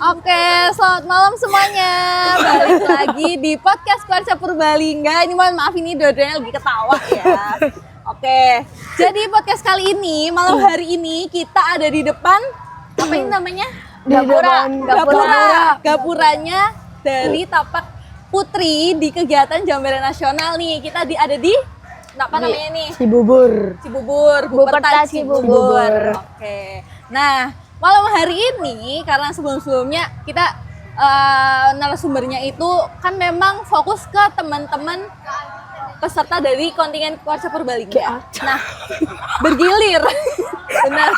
Oke, selamat malam semuanya. Balik lagi di podcast Keluarga Purbalingga. Ini mohon maaf ini dua-duanya lagi ketawa ya. Oke, jadi podcast kali ini, malam hari ini kita ada di depan apa ini namanya? Gapuranya dari Tapak Putri di kegiatan Jambaran Nasional nih. Kita ada di apa namanya nih? Cibubur, Buperta Cibubur. Oke. Nah, malam hari ini karena sebelumnya kita narasumbernya itu kan memang fokus ke teman-teman peserta dari kontingen Keluarga Purbalingga. Nah, bergilir. Benar.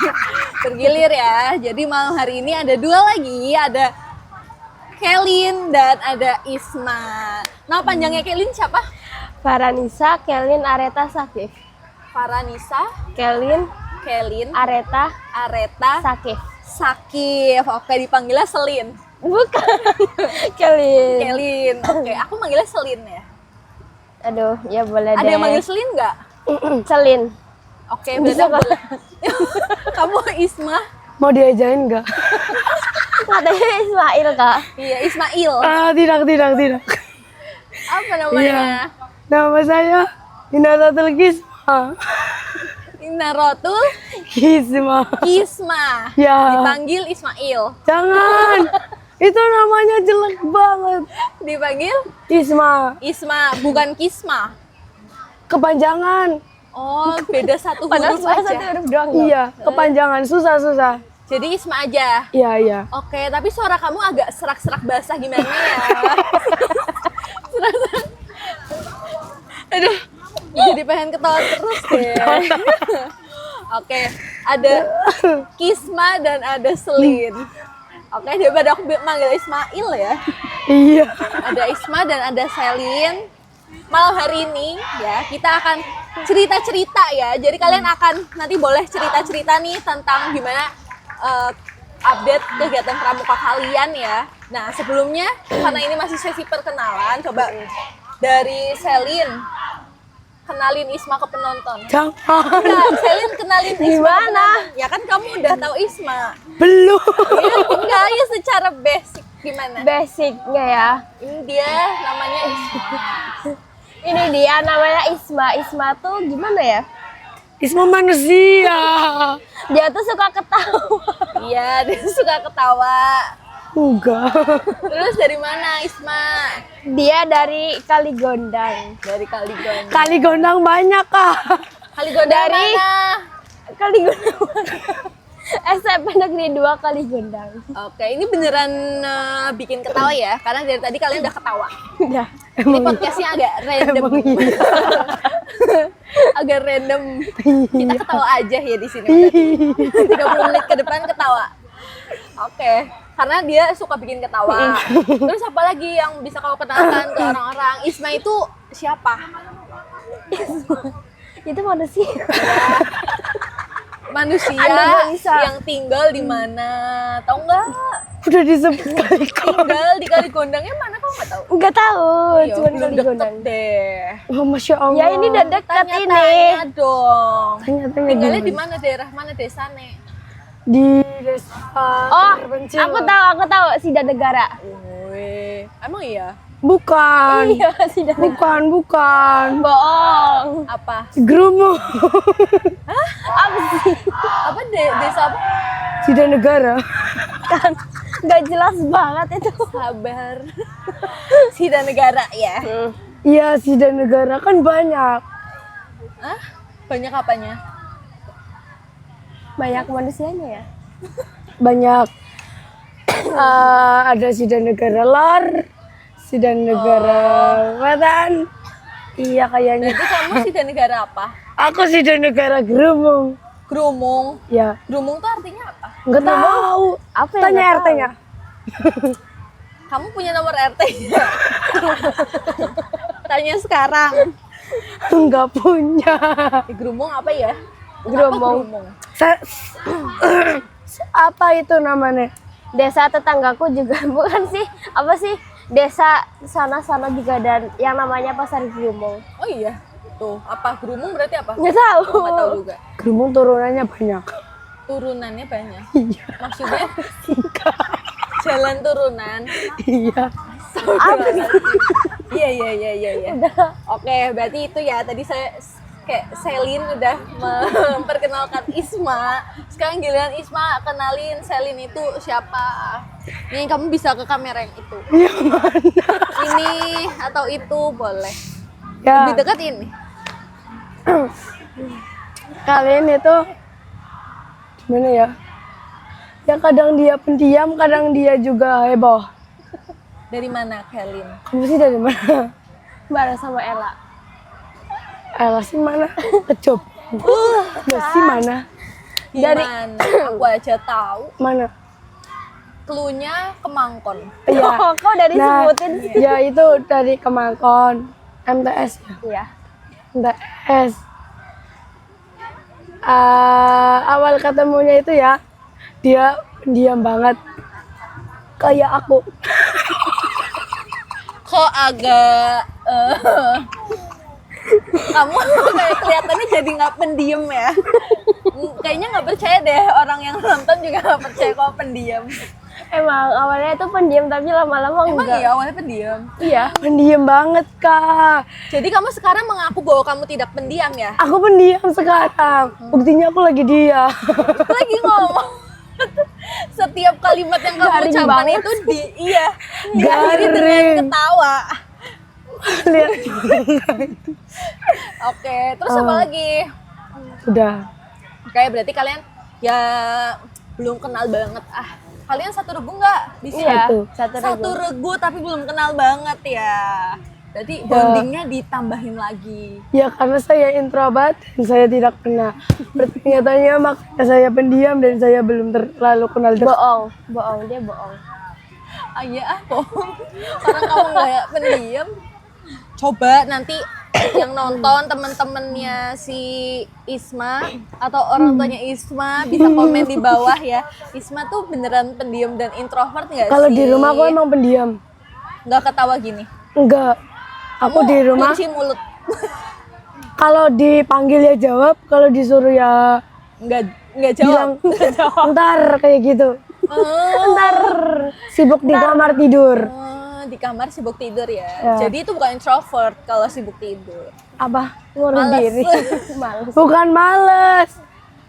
Bergilir ya. Jadi malam hari ini ada dua lagi, ada Kelin dan ada Isma. Nah, panjangnya Kelin siapa? Faranisa, Kelin, Areta, Sakif. Faranisa, Kelin, Areta, Sakif. Sakif. Oke, dipanggilnya Selin. Bukan. Kelin. Kelin. Oke, aku manggilnya Selin ya. Aduh, ya boleh deh. Ada yang manggil Selin nggak? Selin. Oke, berarti boleh. Kamu Isma? Mau diajain nggak? Katanya Ismail, Kak. Iya, Ismail. Tidak. Apa namanya? Iya. Nama saya Inaratul Kisma. Inarotul Kisma. Kisma. Ya. Dipanggil Ismail. Jangan. Itu namanya jelek banget. Dipanggil Isma. Isma, bukan Kisma. Kepanjangan. Oh, beda satu Padahal huruf cuma satu aja. huruf doang. Iya, kepanjangan. Susah. Jadi Isma aja. Iya. Oke, tapi suara kamu agak serak-serak basah gimana ya? Serak-serak. Aduh, jadi pengen ketawa terus deh. Oke, ada Kisma dan ada Selin. Oke, daripada aku manggil Ismail ya. Iya. Ada Isma dan ada Selin. Malam hari ini ya kita akan cerita-cerita ya. Jadi kalian akan nanti boleh cerita-cerita nih tentang gimana update kegiatan pramuka kalian ya. Nah sebelumnya karena ini masih sesi perkenalan, coba dari Selin kenalin Isma ke penonton. Jangan. Enggak, Selin kenalin Isma. Gimana? Ke penonton. Ya kan kamu udah tahu Isma. Belum. Ya, enggak ya secara basic gimana? Basicnya ya. Ini dia namanya Isma. Ini dia namanya Isma. Isma tuh gimana ya? Isma manusia. Dia tuh suka ketawa. Iya, dia suka ketawa. Enggak. Terus dari mana Isma? Dia dari Kaligondang. Dari Kaligondang. Kaligondang banyak, Kak. Kaligondang Dari mana? Kaligondang. SMP Negeri 2 Kaligondang. Oke, ini beneran bikin ketawa ya? Karena dari tadi kalian udah ketawa. Ya. Ini podcastnya agak random. Iya. Agak random. Kita ketawa aja ya di sini. 30 menit ke depan ketawa. Oke, karena dia suka bikin ketawa. Terus apa lagi yang bisa kau kenalkan ke orang-orang? Isma itu siapa? Itu manusia. Manusia Anda bisa. yang tinggal di mana? Tahu nggak? Udah disebut Tinggal di Kaligondangnya mana? Kau nggak tahu? Enggak tahu, Iya, cuma belum Kaligondang. deket deh. Oh, Masya Allah. Ya ini udah dekat ini. Tanya dong. Tanya-tanya Tinggalnya gimana? di mana? Daerah mana desane? Di desa Oh, terpencil. Aku tahu Sidanegara. Wih, emang iya? Bukan. Iya, Bukan. Bohong. Apa? Gerumo. Apa sih? Apa desa apa? Sidanegara. Kan Nggak jelas banget itu. sabar. Sidanegara ya. Iya, Sidanegara kan banyak. Hah? Banyak apanya? Banyak manusianya ya. Banyak. Ada Sidanegara Lor, Sidanegara Wetan. Iya kayaknya. Berarti kamu Sidanegara apa? Aku Sidanegara Gerumung. Grumung. Ya. Grumung tuh artinya apa? Nggak tahu. Apa ya? Tanya Nggak tahu. RT-nya. Kamu punya nomor RT? Tanya sekarang. Nggak punya. Grumung apa ya? Grumung. Apa itu namanya? Desa tetanggaku juga bukan sih? Apa sih? Desa sana-sana juga dan yang namanya Pasar Grumung. Oh iya. Tuh, apa Grumung berarti apa? Nggak tahu. Oh, nggak tahu juga. Grumung turunannya banyak. Turunannya banyak. Iya. Maksudnya Jalan turunan. Iya. Iya. Oke, berarti itu ya tadi saya kayak Selin udah memperkenalkan Isma. Sekarang giliran Isma kenalin Selin itu siapa. Nih kamu bisa ke kamera yang itu. Yang mana? Ini atau itu boleh. Ya, Lebih dekat ini. kalian itu gimana ya? Ya kadang dia pendiam, kadang dia juga heboh. Dari mana Kelin? Kamu sih dari mana? Bareng sama Ella. Ella sih mana? Kecop. Sih mana? Dari aku aja tahu. Mana? Cluenya Kemangkon. Iya. Oh, kau udah disebutin sih. Ya itu dari Kemangkon. MTS ya? Iya. MTS. Awal ketemunya itu ya, dia pendiam banget. Kayak aku. Kok agak kamu kayak kelihatannya jadi nggak pendiam ya. Kayaknya nggak percaya deh orang yang nonton juga nggak percaya kok pendiam. Emang awalnya itu pendiam tapi lama-lama Emang enggak. iya awalnya pendiam. Iya. Pendiam banget, Kak. Jadi kamu sekarang mengaku bahwa kamu tidak pendiam ya? Aku pendiam sekarang. Buktinya aku lagi dia. Lagi ngomong. Setiap kalimat yang kamu Garing ucapkan banget. itu diakhiri dengan Garing. ketawa. Lihat. Oke, terus apa lagi? Udah. Oke, berarti kalian ya belum kenal banget. Kalian satu regu nggak? Di sini? Iya, Satu. Satu regu tapi belum kenal banget ya. Berarti bondingnya ditambahin lagi. Ya karena saya introvert dan saya tidak pernah. Ternyatanya makanya saya pendiam dan saya belum terlalu kenal dekat. Bohong, dia bohong. Iya, bohong. Orang kamu nggak pendiam. Coba nanti yang nonton teman-temannya si Isma atau orang tuanya Isma bisa komen di bawah ya. Isma tuh beneran pendiam dan introvert nggak sih? Kalau di rumah aku emang pendiam. nggak ketawa gini. Enggak. Aku di rumah kunci mulut. kalau dipanggil ya jawab, kalau disuruh ya nggak jawab. bilang ntar kayak gitu. Ntar sibuk di kamar tidur. Di kamar sibuk tidur ya. Ya. Jadi itu bukan introvert kalau sibuk tidur. Apa? Ngurus Males. diri. Males. Bukan males.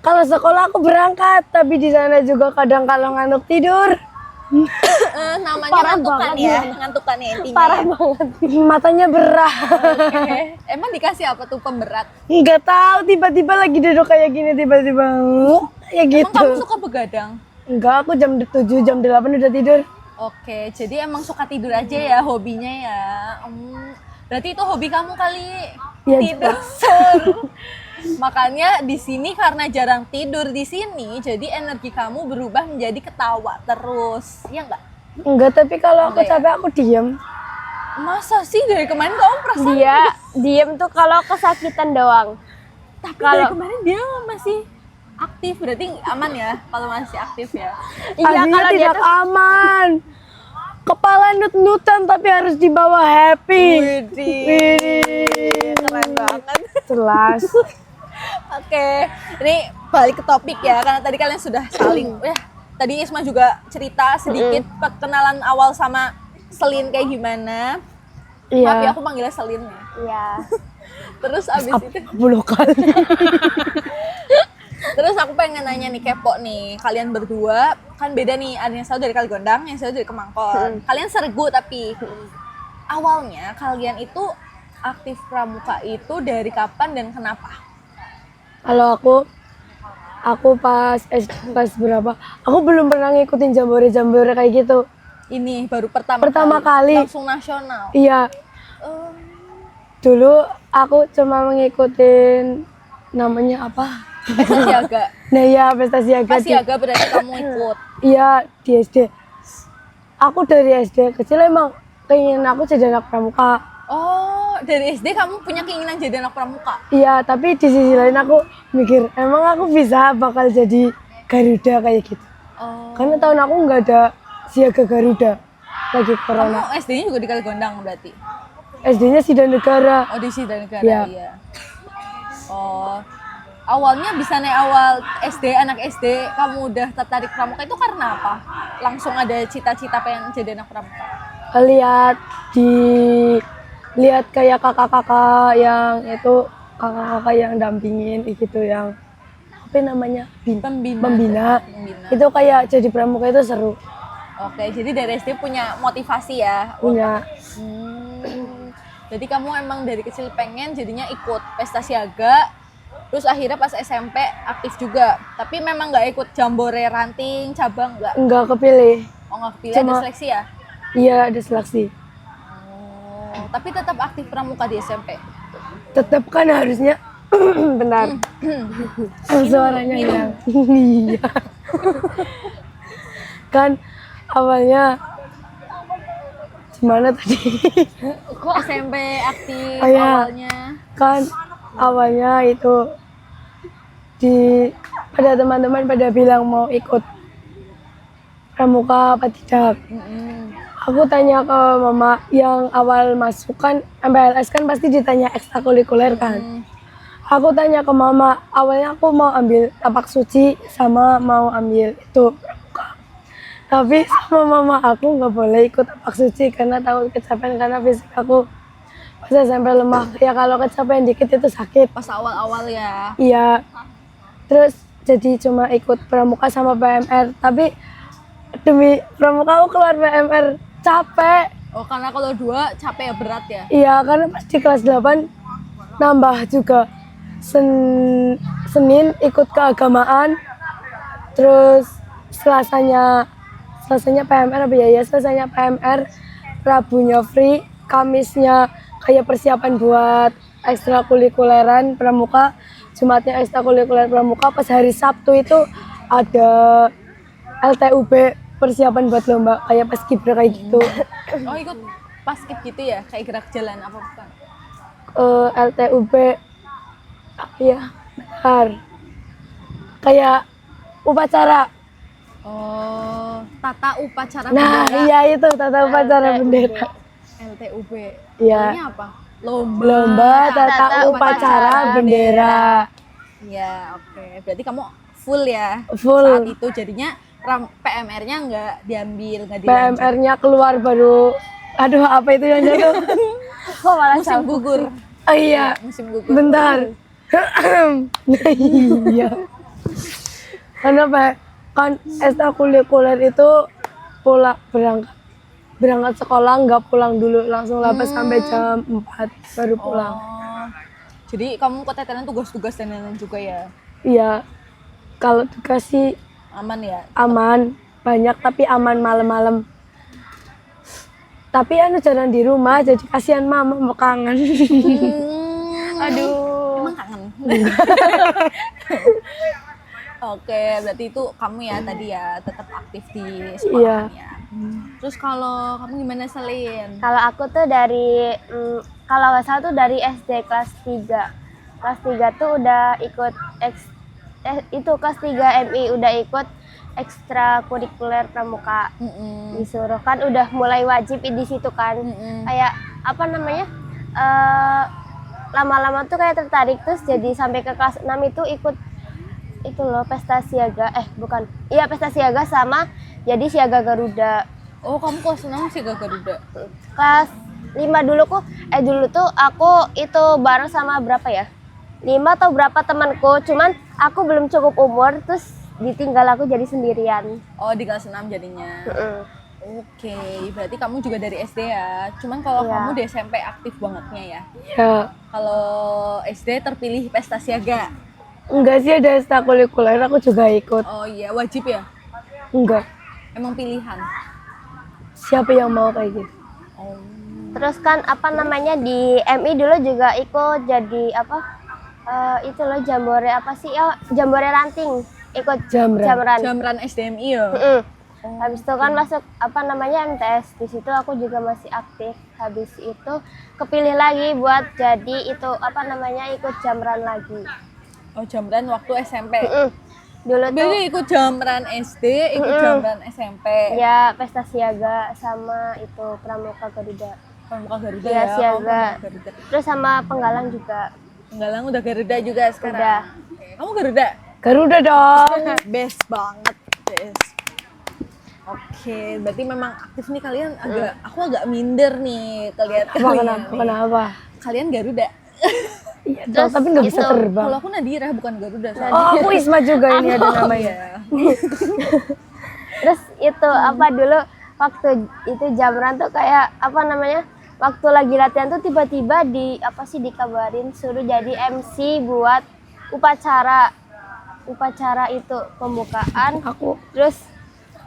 Kalau sekolah aku berangkat, tapi di sana juga kadang kalau ngantuk tidur, Namanya Parah ngantukan banget ya, ya. ngantukan ya intinya. Parah ya. banget. matanya berah. Oke. Emang dikasih apa tuh pemberat? Nggak tahu tiba-tiba lagi duduk kayak gini tiba-tiba kayak Emang gitu. kamu suka begadang? Enggak, aku jam 7, jam 8 udah tidur. Oke, jadi emang suka tidur aja ya hobinya ya. Berarti itu hobi kamu kali. Iya, Tidur. Sur. Makanya di sini karena jarang tidur di sini, jadi energi kamu berubah menjadi ketawa terus. Iya enggak? Enggak, tapi kalau aku Enggak ya? capek aku diem. Masa sih dari kemarin kamu perasaan Dia diem tuh kalau kesakitan doang. tapi dari kalau- kemarin dia masih aktif, berarti aman ya kalau masih aktif ya. Iya, Aslinya kalau dia tidak tuh aman. Kepala nut-nutan tapi harus dibawa happy. Widih, keren banget. Jelas. Oke, ini balik ke topik ya, karena tadi kalian sudah saling. Tadi Isma juga cerita sedikit perkenalan awal sama Selin kayak gimana. Maaf ya, Iya. aku panggilnya Selin ya. Iya. Terus abis itu, 10 kali. terus aku pengen nanya nih, kepo nih, kalian berdua kan beda nih, ada yang satu dari Kaligondang, yang satu dari Kemangkon. Kalian sergu tapi awalnya kalian itu aktif pramuka itu dari kapan dan kenapa? Kalau aku pas pas berapa? Aku belum pernah ngikutin jambore-jambore kayak gitu. Ini baru pertama Kali. langsung nasional. Iya, dulu aku cuma mengikutin namanya apa? Pesta siaga. Nah ya, pesta siaga. Pas siaga berarti kamu ikut. Iya, di SD. Aku dari SD kecil emang keinginan aku jadi anak pramuka. Oh, dari SD kamu punya keinginan jadi anak pramuka? Iya, tapi di sisi lain aku mikir, emang aku bisa bakal jadi Garuda kayak gitu. Oh. Karena tahun aku nggak ada siaga Garuda lagi corona. Kamu SD-nya juga di Kaligondang berarti? SD-nya Sidanegara. Oh, di Sidanegara, Iya. iya. Oh, awalnya bisa nih awal SD, anak SD kamu udah tertarik pramuka itu karena apa? Langsung ada cita-cita pengen jadi anak pramuka? Lihat lihat kayak kakak-kakak yang itu kakak-kakak yang dampingin gitu yang apa namanya pembina. Itu kayak jadi pramuka itu seru. Oke, jadi dari SD punya motivasi ya? Punya. Jadi kamu emang dari kecil pengen jadinya ikut pesta siaga, terus akhirnya pas SMP aktif juga. Tapi memang nggak ikut jambore ranting, cabang nggak? Enggak kepilih. Oh nggak kepilih, ada seleksi ya? Iya, ada seleksi. Oh, tapi tetap aktif pramuka di SMP? Tetap kan harusnya benar. Suaranya hilang. Iya. Kan awalnya gimana tadi? Kok SMP aktif Oh, iya. awalnya? Kan awalnya itu pada teman-teman pada bilang mau ikut pramuka apa tidak. Aku tanya ke mama yang awal masuk kan MPLS kan pasti ditanya ekstrakurikuler kan. Aku tanya ke mama, awalnya aku mau ambil tapak suci sama mau ambil itu pramuka. Tapi sama mama aku nggak boleh ikut tapak suci karena takut kecapean karena fisik aku pas SMP lemah. Ya kalau kecapean dikit itu sakit. Pas awal-awal ya? Iya. Terus jadi cuma ikut pramuka sama PMR. Tapi demi pramuka aku keluar PMR capek. Oh karena kalau 2 capek ya, berat ya? Iya, karena pas di kelas 8 nambah juga. Senin ikut keagamaan, terus Selasanya PMR apa ya? Ya Selasanya PMR, Rabunya free, Kamisnya kayak persiapan buat ekstrakurikuleran pramuka, Jumatnya ekstrakurikuler pramuka, pas hari Sabtu itu ada LTUB persiapan buat lomba kayak paskibra kayak gitu. Oh ikut paskib gitu ya? Kayak gerak jalan apa bukan? LTUB ya benar kayak upacara. Oh, tata upacara Nah bendera. iya itu tata upacara bendera. LTUB. Iya. Ini apa? Lomba. Lomba tata upacara bendera. Iya, oke. Berarti kamu full ya? Full. Saat itu jadinya PMR-nya nggak diambil, nggak dilanjut. PMR-nya keluar baru. Aduh apa itu yang jatuh? Kok malah Musim gugur. Oh iya. Musim gugur. Bentar. Nah, iya. Karena kan ekstrakurikuler itu berangkat sekolah nggak pulang dulu langsung labas sampai jam 4 baru pulang. Oh. Jadi kamu keteteran tugas-tugas dan lain-lain juga ya? Iya. Kalau dikasih Aman ya? aman banyak tapi aman malam-malam. Tapi jarang di rumah jadi kasihan mama mau kangen. Aduh. Emang kangen? Oke, berarti itu kamu ya tadi ya tetap aktif di sekolah ya. Terus kalau kamu gimana Selin? Kalau aku tuh dari kalau nggak salah tuh dari SD kelas 3. Kelas 3 tuh udah ikut itu kelas 3 MI udah ikut ekstrakurikuler pramuka. Disuruh kan udah mulai wajib di situ kan. Kayak apa namanya? Lama-lama tuh kayak tertarik terus jadi sampai ke kelas 6 itu ikut itu loh pesta siaga pesta siaga sama jadi siaga Garuda. Oh, kamu kelas 6 sih gak Garuda? Kelas 5 dulu tuh aku itu bareng sama berapa ya? 5 atau berapa temanku, cuman aku belum cukup umur terus ditinggal aku jadi sendirian. Oh, di kelas 6 jadinya. Oke, berarti kamu juga dari SD ya. Cuman kalau Iya. kamu di SMP aktif bangetnya ya. Ya Kalau SD terpilih pesta siaga. enggak sih ada ekstrakurikuler aku juga ikut. Oh iya, wajib ya? Enggak. Emang pilihan. Siapa yang mau kayak gitu? Oh. Terus kan apa namanya di MI dulu juga ikut jadi apa? Itu loh jambore apa sih? Oh, jambore ranting. Ikut Jamran. Jamran SDMI ya? Habis itu kan masuk apa namanya MTS. Di situ aku juga masih aktif. Habis itu kepilih lagi buat jadi itu apa namanya ikut jamran lagi. Oh, Jamran waktu SMP. Dulu tuh Jadi ikut Jamran SD, ikut Jamran SMP. ya pesta siaga sama itu pramuka Garuda. Pramuka Garuda Iya, ya. siaga. Oh, Pramuka Garuda. Terus sama penggalang juga. Penggalang udah Garuda juga sekarang. Udah. Oke. Kamu Garuda? Garuda dong. Best banget, best. Oke, berarti memang aktif nih kalian. Aku agak minder nih kalian. Kenapa? Kalian Garuda. Iya dong, tapi nggak bisa terbang. Kalau aku Nadira bukan Garuda. Oh, aku Isma juga ini ada namanya. Terus itu apa dulu waktu itu Jamran tuh kayak apa namanya? Waktu lagi latihan tuh tiba-tiba dikabarin suruh jadi MC buat upacara itu pembukaan. Terus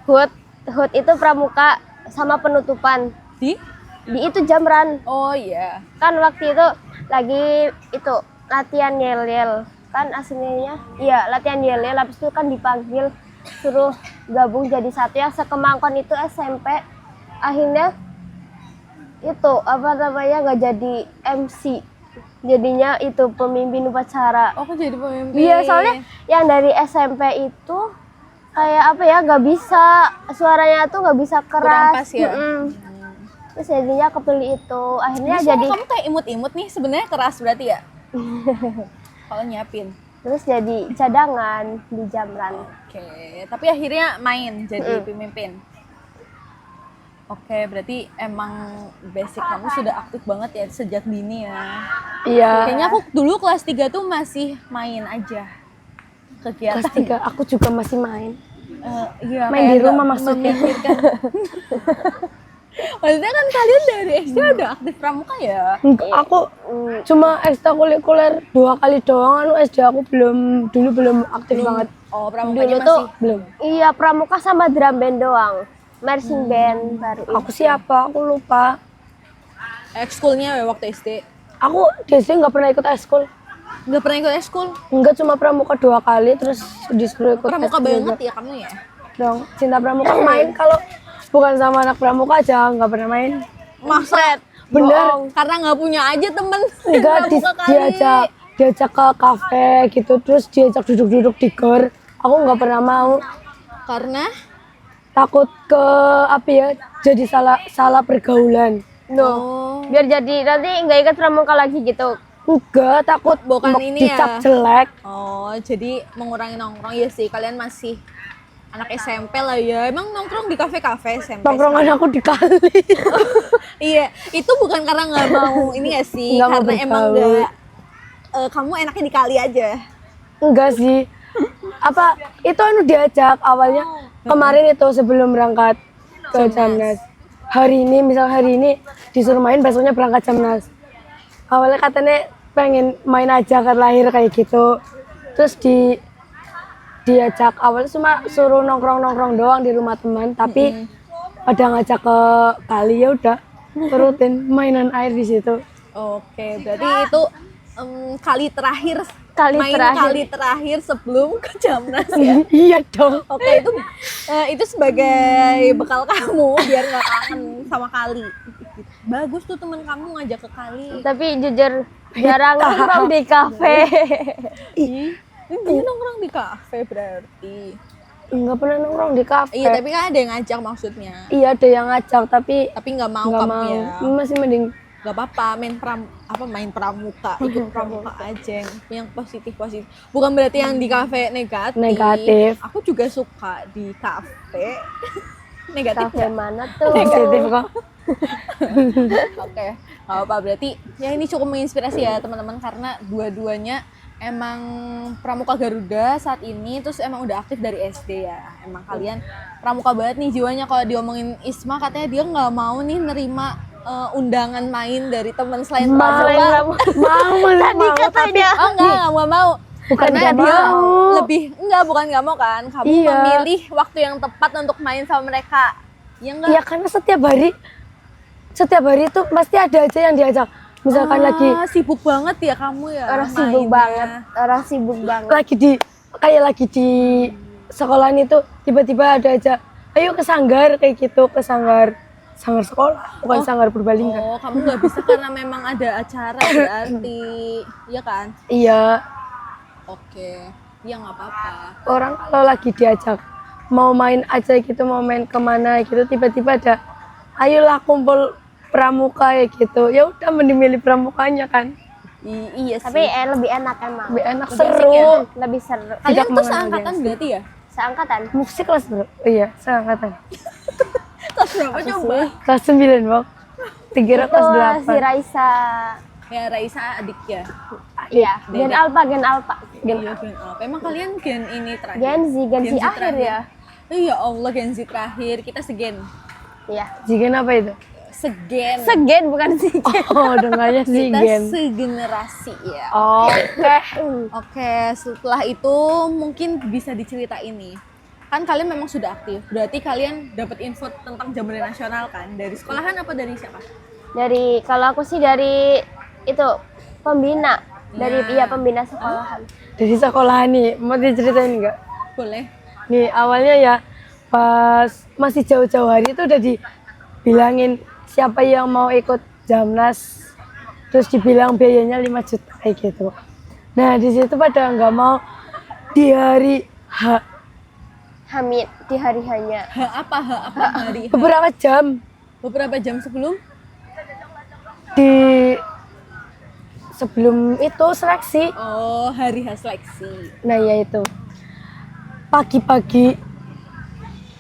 HUT itu pramuka sama penutupan. Di itu Jamran. Oh iya. Kan waktu itu lagi itu latihan yel-yel. Kan aslinya iya latihan yel-yel, habis itu kan dipanggil suruh gabung jadi satu yang sekemangkon itu SMP. Akhirnya itu apa namanya nggak jadi MC, jadinya itu pemimpin upacara. Oh, aku jadi pemimpin. Iya, soalnya yang dari SMP itu kayak apa ya, nggak bisa, suaranya tuh nggak bisa keras. Kurang pas ya? Terus jadinya kepilih itu, akhirnya Terus jadi kamu kayak imut-imut nih, sebenarnya keras berarti ya? Kalau nyiapin. terus jadi cadangan di Jamran. Oke, tapi akhirnya main jadi pemimpin. Oke, berarti emang basic kamu sudah aktif banget ya sejak dini ya. Iya. Kayaknya aku dulu kelas 3 tuh masih main aja. Kegiatan. Kelas 3 aku juga masih main. Iya, Main di rumah maksudnya. Maksudnya kan kalian dari SD udah aktif pramuka ya? Enggak, aku cuma ekstrakurikuler 2 kali doang. SD aku belum aktif banget. Oh, pramukanya Dulu tuh masih belum. Iya, pramuka sama drum band doang. Marching band baru. Aku siapa? Aku lupa. ekskulnya waktu SD. Aku di SD nggak pernah ikut ekskul. Nggak pernah ikut ekskul? Enggak, cuma pramuka 2 kali terus disuruh ikut Pramuka ekskul banget juga. ya kamu ya? Dong, cinta pramuka main kalau bukan sama anak pramuka aja nggak pernah main. Makset. Bener. Bohong. Karena nggak punya aja temen. Enggak, Pramuka kali. diajak ke kafe gitu, terus diajak duduk-duduk di gor. Aku nggak pernah mau, Karena takut ke apa ya, jadi salah pergaulan. oh, Biar jadi nanti nggak ikut pramuka lagi gitu. Enggak, takut Bukan ini dicap ya. jelek. oh, jadi mengurangi nongkrong ya sih. Kalian masih anak SMP lah ya. Emang nongkrong di kafe-kafe SMP? Tongkrongan aku dikali. Iya, itu bukan karena nggak mau ini ya sih, Nggak mau karena emang bergaul. nggak kamu enaknya dikali aja. Enggak sih. Apa itu diajak awalnya kemarin itu sebelum berangkat ke Jamnas. Hari ini disuruh main, besoknya berangkat Jamnas. Awalnya katanya pengen main aja kan, lahir kayak gitu. Terus diajak awalnya cuma suruh nongkrong doang di rumah teman, tapi ada ngajak ke kali, ya udah turutin mainan air di situ. Oke, berarti itu kali terakhir sebelum ke Jamnas ya. Iya dong. Oke, itu sebagai bekal kamu biar nggak kangen sama kali. Bagus tuh temen kamu ngajak ke kali. Tapi jujur jarang nongkrong di kafe. Dia nongkrong di kafe berarti. Enggak pernah nongkrong di kafe. Iya, tapi kan ada yang ngajak maksudnya. Iya, ada yang ngajak tapi Tapi nggak mau nggak kamu mau. ya. Masih mending Gak apa-apa, main pramuka, ikut pramuka aja yang positif. Bukan berarti yang di kafe negatif. Aku juga suka di kafe. Negatif Kafe nggak? mana tuh? positif kok. Oke, gak apa-apa, berarti ya ini cukup menginspirasi ya teman-teman, karena dua-duanya emang pramuka Garuda saat ini, terus emang udah aktif dari SD ya. Emang kalian pramuka banget nih jiwanya. Kalau diomongin Isma, katanya dia nggak mau nih nerima undangan main dari teman selain pramuka. Mau Tadi katanya. Oh enggak mau. Bukan Karena nggak dia mau. bukan nggak mau kan. Kamu Iya. memilih waktu yang tepat untuk main sama mereka. Ya enggak? Iya, karena setiap hari itu pasti ada aja yang diajak. Misalkan sibuk banget ya kamu ya. Orang sibuk banget. lagi di sekolahan itu tiba-tiba ada aja, ayo ke sanggar kayak gitu, ke sanggar sekolah, bukan sanggar Purbalingga. Oh, kamu nggak bisa karena memang ada acara berarti, iya kan? Iya, Oke, ya nggak apa-apa. orang kalau lagi diajak mau main aja gitu, mau main kemana gitu, tiba-tiba ada, ayolah kumpul pramuka ya gitu, ya udah mending milih pramukanya kan. Iya sih. Tapi lebih enak emang. Lebih enak, Lebih seru. asik ya? Lebih seru. Kalian Tidak tuh mengenal seangkatan gengsi. berarti ya? Seangkatan. Musik kelas berapa? Iya, seangkatan. Kelas berapa coba? Kelas 9, Bok. Dikira Itu kelas si 8. Raisa. Ya Raisa adik ya. Iya, Gen Dedek. Alpha, Gen Alpha. Iya, Gen apa? Emang kalian gen ini terakhir? Gen Z akhir terakhir. ya. Ya Allah, Gen Z terakhir. Kita segen. Iya. Zigen apa itu? Segen. Segen bukan sih. Oh, dengarnya Kita Zigen. segenerasi ya. Oke. Oke, setelah itu mungkin bisa diceritain nih. Kan kalian memang sudah aktif. Berarti kalian dapat info tentang Jambore Nasional kan? Dari sekolahan apa dari siapa? Kalau aku sih dari itu pembina. Dari Ya. pembina sekolahan. Dari sekolah nih, mau diceritain nggak? Boleh. Nih, awalnya ya pas masih jauh-jauh hari itu udah dibilangin siapa yang mau ikut Jamnas. Terus dibilang biayanya 5 juta kayak gitu. Nah, di situ pada nggak mau di hari H. Hamid di hari hanya. Apa hari H? Beberapa jam Beberapa jam sebelum? di sebelum itu seleksi. Oh, hari H seleksi. Nah, ya itu. Pagi-pagi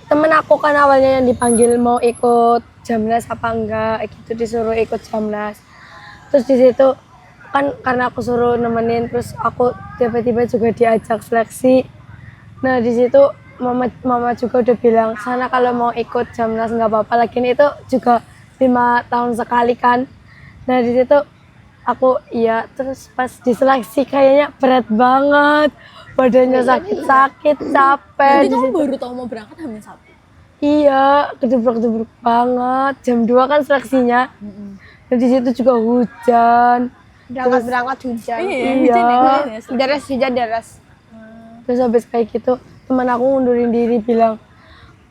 temen aku kan awalnya yang dipanggil mau ikut Jamnas apa enggak gitu, disuruh ikut Jamnas. Terus di situ kan karena aku suruh nemenin, terus aku tiba-tiba juga diajak seleksi. Nah, di situ mama juga udah bilang sana kalau mau ikut Jamnas nggak apa-apa, lagian itu juga 5 tahun sekali kan. Nah, di situ aku iya, terus pas diseleksi kayaknya berat banget, badannya sakit-sakit, capek. Berarti Di kamu situ baru tahu mau berangkat H-1? iya, kedebrak-debruk banget. Jam 2 kan seleksinya. Dan di situ juga hujan. Berangkat hujan. Iya, Iya. hujan ya, hujan ya, seleksi. Deras hujan deras. Terus habis kayak gitu, teman aku ngundurin diri bilang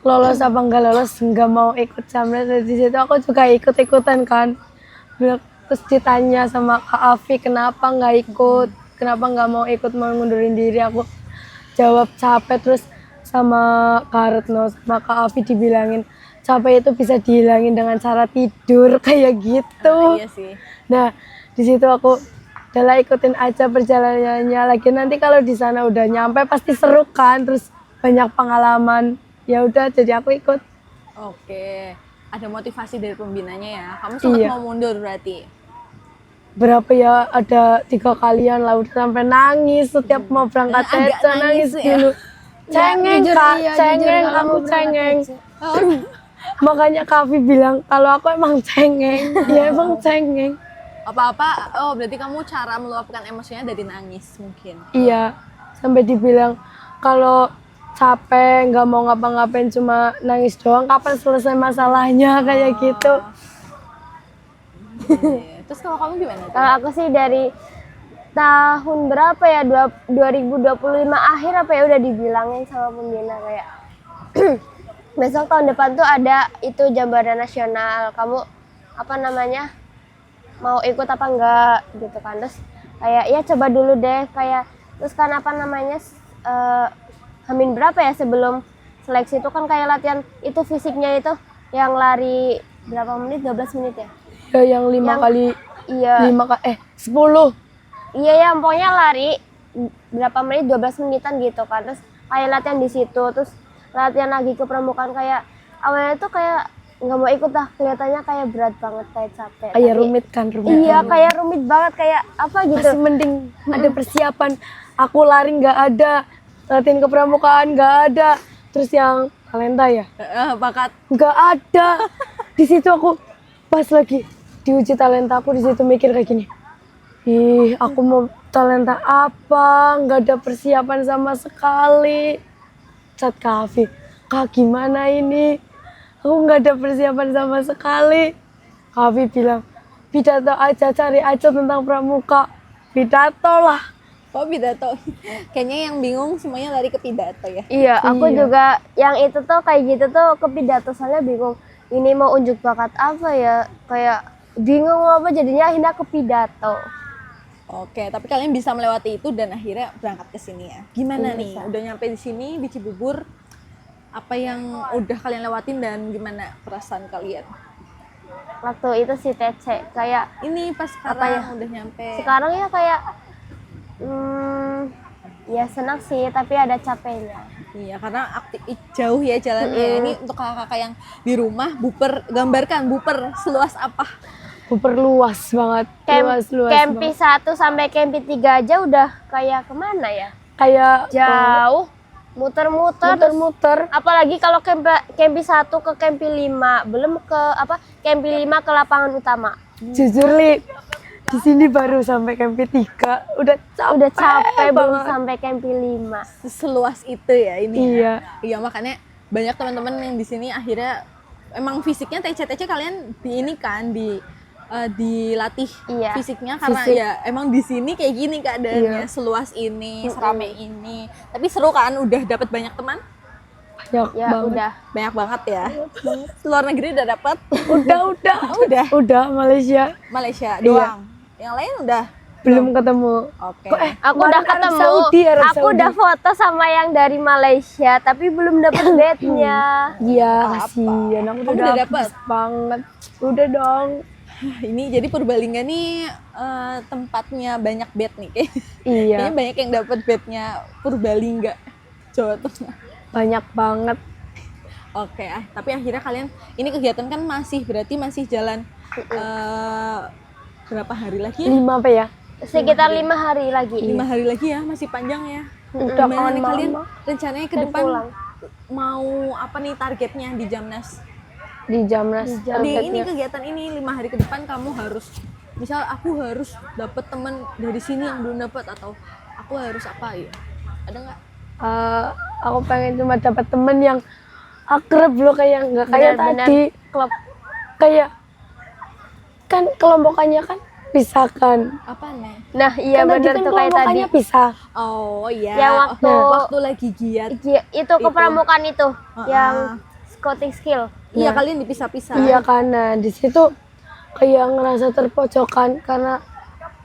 lolos apa enggak lolos, enggak mau ikut Jamnas. Terus di situ aku juga ikut-ikutan kan. Terus ditanya sama Kak Afi kenapa nggak ikut, kenapa nggak mau ikut, mau ngundurin diri. Aku jawab capek, terus sama Kak Retno sama Kak Afi dibilangin capek itu bisa dihilangin dengan cara tidur kayak gitu. Iya sih. Nah, di situ aku udahlah ikutin aja perjalanannya. Lagi nanti kalau di sana udah nyampe pasti seru kan, terus banyak pengalaman. Ya udah, jadi aku ikut. Oke. Ada motivasi dari pembinanya ya. Kamu sempat Iya. mau mundur berarti. Berapa ya, ada 3 kalian lah, udah sampai nangis setiap mau berangkat Agak TC, nangis nangis ya. dulu. Cengeng jujur, Kak, iya, cengeng, jujur, kalau aku mau berangkat cengeng. TC. Makanya Kavi bilang kalau aku emang cengeng, ya emang cengeng. Apa-apa, oh berarti kamu cara meluapkan emosinya dari nangis mungkin. Iya, sampai dibilang kalau capek nggak mau ngapa-ngapain cuma nangis doang, kapan selesai masalahnya kayak gitu. Iya. Terus kalau kamu gimana? Kalau aku sih dari tahun berapa ya, 2025 akhir apa ya udah dibilangin sama pembina kayak besok tahun depan tuh ada itu Jambore Nasional, kamu apa namanya mau ikut apa enggak gitu kan. Terus kayak ya coba dulu deh kayak, terus kan apa namanya Hamin berapa ya sebelum seleksi itu kan kayak latihan itu fisiknya itu yang lari berapa menit, 12 menit ya. Ya yang 5 kali Iya. 10. Iya ya, pokoknya lari berapa menit, 12 menitan gitu kan. Terus kayak latihan di situ, terus latihan lagi ke pramukaan. Kayak awalnya tuh kayak nggak mau ikut lah, kelihatannya kayak berat banget, kayak capek. Kayak Tapi- rumit kan, rumit. Iya, kayak rumit banget, kayak apa gitu. Masih mending ada persiapan. Aku lari nggak ada, latihan kepramukaan nggak ada, terus yang talenta ya Bakat. nggak ada. Di situ aku pas lagi diuji talenta, aku di situ mikir kayak gini, ih aku mau talenta apa, nggak ada persiapan sama sekali. Chat Kavi, Kak gimana ini, aku nggak ada persiapan sama sekali. Kavi bilang pidato aja, cari aja tentang pramuka, pidato lah. Oh pidato. Kayaknya yang bingung semuanya lari ke pidato ya. Iya, aku Iya. juga yang itu tuh kayak gitu tuh ke pidato, soalnya bingung. Ini mau unjuk bakat apa ya, kayak bingung apa jadinya akhirnya ke pidato. Oke, tapi kalian bisa melewati itu dan akhirnya berangkat ke sini ya. Gimana nih? Bisa. Udah nyampe di sini di Cibubur, apa yang udah kalian lewatin dan gimana perasaan kalian? waktu itu si TC kayak Ini pas Apa sekarang ya? udah nyampe. sekarang ya kayak ya senang sih tapi ada capeknya. Iya, karena jauh ya jalannya. Ini untuk kakak-kakak yang di rumah, Buper, gambarkan Buper seluas apa? Super luas banget. Luas Kempi banget. 1 sampai Kempi 3 aja udah kayak kemana ya? Kayak Jauh, muter-muter. muter-muter. Apalagi kalau Kempi 1 ke Kempi 5, belum ke Kempi 5 ke lapangan utama. Jujur Li, di sini baru sampai Kempi 3 udah Capek belum banget. sampai Kempi 5. Seluas itu ya ini. Iya. Iya, makanya banyak teman-teman yang di sini akhirnya emang fisiknya TC kalian di ini kan dilatih Iya. fisiknya karena Fisik. ya emang di sini kayak gini keadaannya, seluas ini, serame ini. Tapi seru kan, udah dapat banyak teman? Banyak Ya banget. udah. Banyak banget ya. Luar negeri udah dapat? Udah. Udah Malaysia Malaysia Iya. doang. Yang lain udah. belum ketemu. Oke. Kok Aku kemarin udah Arab ketemu. Saudi, Arab Aku Saudi. udah foto sama yang dari Malaysia tapi belum dapet bednya. Iya, Apa-apa. kasihan aku Kamu udah dapet? banget. Udah dong. Ini jadi Purbalingga nih tempatnya banyak bed nih kayak. Iya, Kayaknya banyak yang dapat bednya Purbalingga, Jawa Tengah. banyak banget. Oke, tapi akhirnya kalian ini kegiatan kan berarti masih jalan berapa hari lagi ya? 5 apa ya? Sekitar 5 hari lagi. 5 hari lagi ya, masih panjang ya. Udah Gimana nih kawan kalian mama. rencananya ke Dan depan pulang. mau apa nih targetnya di Jamnas? Di Jamnas. Di ini kegiatan ini 5 hari ke depan kamu harus misal aku harus dapat teman dari sini yang belum dapat atau aku harus apa ya? Ada nggak? Aku pengen cuma dapat temen yang akrab loh, kayak nggak kayak Benar-benar tadi klub. kayak kan kelompokannya kan pisah kan. Apa nih? Nah, iya Kan tadi benar kan tuh kayak tadi. kelompokannya pisah. Oh iya. Yang waktu- waktu lagi giat. Iya, itu kepramukaan itu yang scouting skill. Iya, kalian dipisah-pisah. Iya karena di situ kayak ngerasa terpojokan karena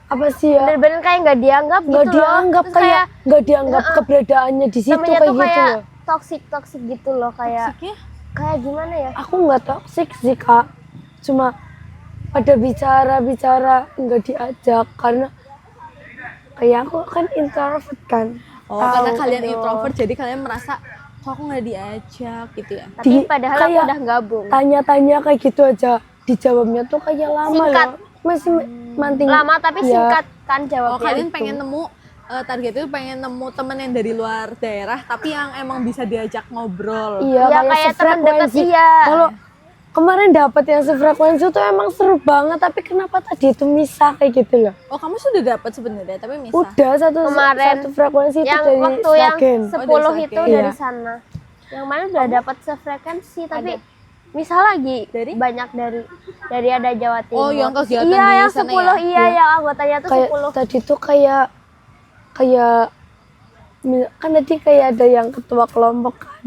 apa sih ya? Bener-bener kayak nggak dianggap Nggak gitu dianggap, loh. Terus kayak nggak dianggap keberadaannya di situ temennya kayak tuh gitu kayak loh. toxic gitu loh kayak Toxic ya? kayak gimana ya? Aku nggak toksik sih kak, cuma pada bicara nggak diajak karena kayak aku kan introvert kan. Oh, karena Tahu, kalian aduh. introvert jadi kalian merasa kok aku nggak diajak gitu ya. Tapi padahal aku kayak udah gabung. Tanya-tanya kayak gitu aja, dijawabnya tuh kayak lama Singkat. loh. Masih manting. Lama tapi Iya. singkat kan Oh, jawabnya. kalian pengen nemu target itu pengen nemu temen yang dari luar daerah tapi yang emang bisa diajak ngobrol. Iya, Ya kayak teman dekat sefrekuensi. iya. Kalau kemarin dapat yang sefrekuensi tuh emang seru banget, tapi kenapa tadi itu misah kayak gitu loh? Oh, kamu sudah dapat sebenarnya tapi misah. Udah Kemarin satu frekuensi itu Yang dari waktu yang Sragen. 10 dari itu Sragen. dari Iya. sana. Yang mana udah dapat sefrekuensi tapi misal lagi Dari? banyak dari ada Jawa Timur. Oh, yang kegiatan iya, di yang sana 10 ya? iya, yang anggotanya tuh Kayak 10. tadi tuh kayak kan tadi kayak ada yang ketua kelompok kan.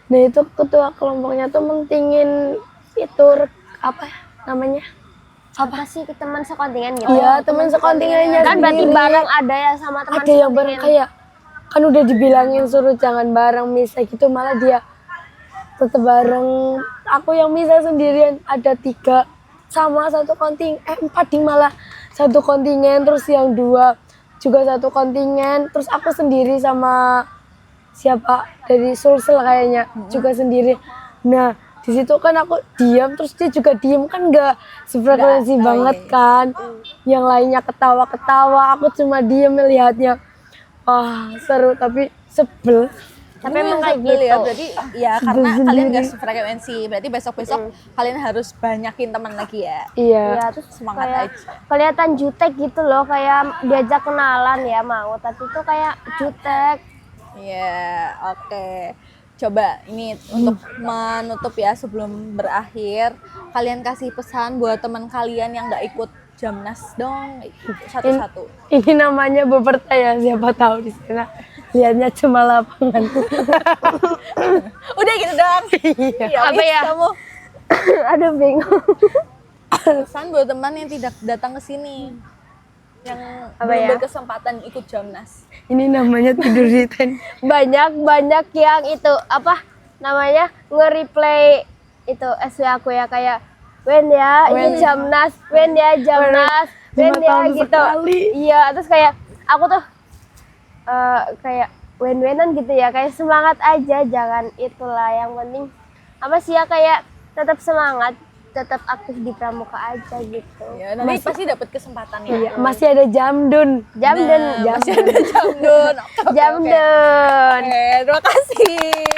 Nah itu ketua kelompoknya tuh mentingin itu apa ya namanya? Apa sih teman sekontingen gitu? Iya teman sekontingennya Kan berarti sendiri. bareng ada ya sama teman Ada yang bareng kayak kan udah dibilangin suruh jangan bareng misah gitu, malah dia tetap bareng. Aku yang misah sendirian ada 3 sama satu kontingen 4 ding malah satu kontingen, terus yang 2 juga satu kontingen, terus aku sendiri sama siapa dari Sulsel kayaknya juga sendiri. Nah di situ kan aku diam, terus dia juga diam, kan nggak sefrekuensi Nggak, banget iya. kan. Yang lainnya ketawa-ketawa, aku cuma diam melihatnya. Wah seru tapi sebel. Tapi emang kayak sebel ya, gitu. berarti ya karena kalian nggak sefrekuensi. Berarti besok-besok kalian harus banyakin teman lagi ya. Iya. Ya, terus Semangat kayak aja. kelihatan jutek gitu loh, kayak diajak kenalan ya mau, tapi tuh kayak jutek. Iya, oke. Coba ini untuk menutup ya sebelum berakhir, kalian kasih pesan buat teman kalian yang nggak ikut Jamnas dong, satu-satu. Ini namanya beberta ya, siapa tahu di sana lihatnya cuma lapangan. Udah gitu dong. Ya, Apa wis, ya? Kamu Aduh bingung. pesan buat teman yang tidak datang ke sini, yang Apa belum ya? berkesempatan ikut Jamnas. Ini namanya tidur di tent. Banyak yang itu apa namanya nge-replay itu SW aku ya, kayak Wen ya, ini Jamnas, Wen ya Jamnas, Wen 5 ya tahun gitu. sekali. Iya, terus kayak aku tuh kayak wen-wenan gitu ya, kayak semangat aja, jangan itulah yang penting apa sih ya, kayak tetap semangat, tetap aktif di pramuka aja gitu. Ya, nanti pasti dapat kesempatan ya. Iya, masih ada Jamdun. Jamden, Masih ada Jamdun. Oke, oke, oke. Jamden. Oke, terima kasih.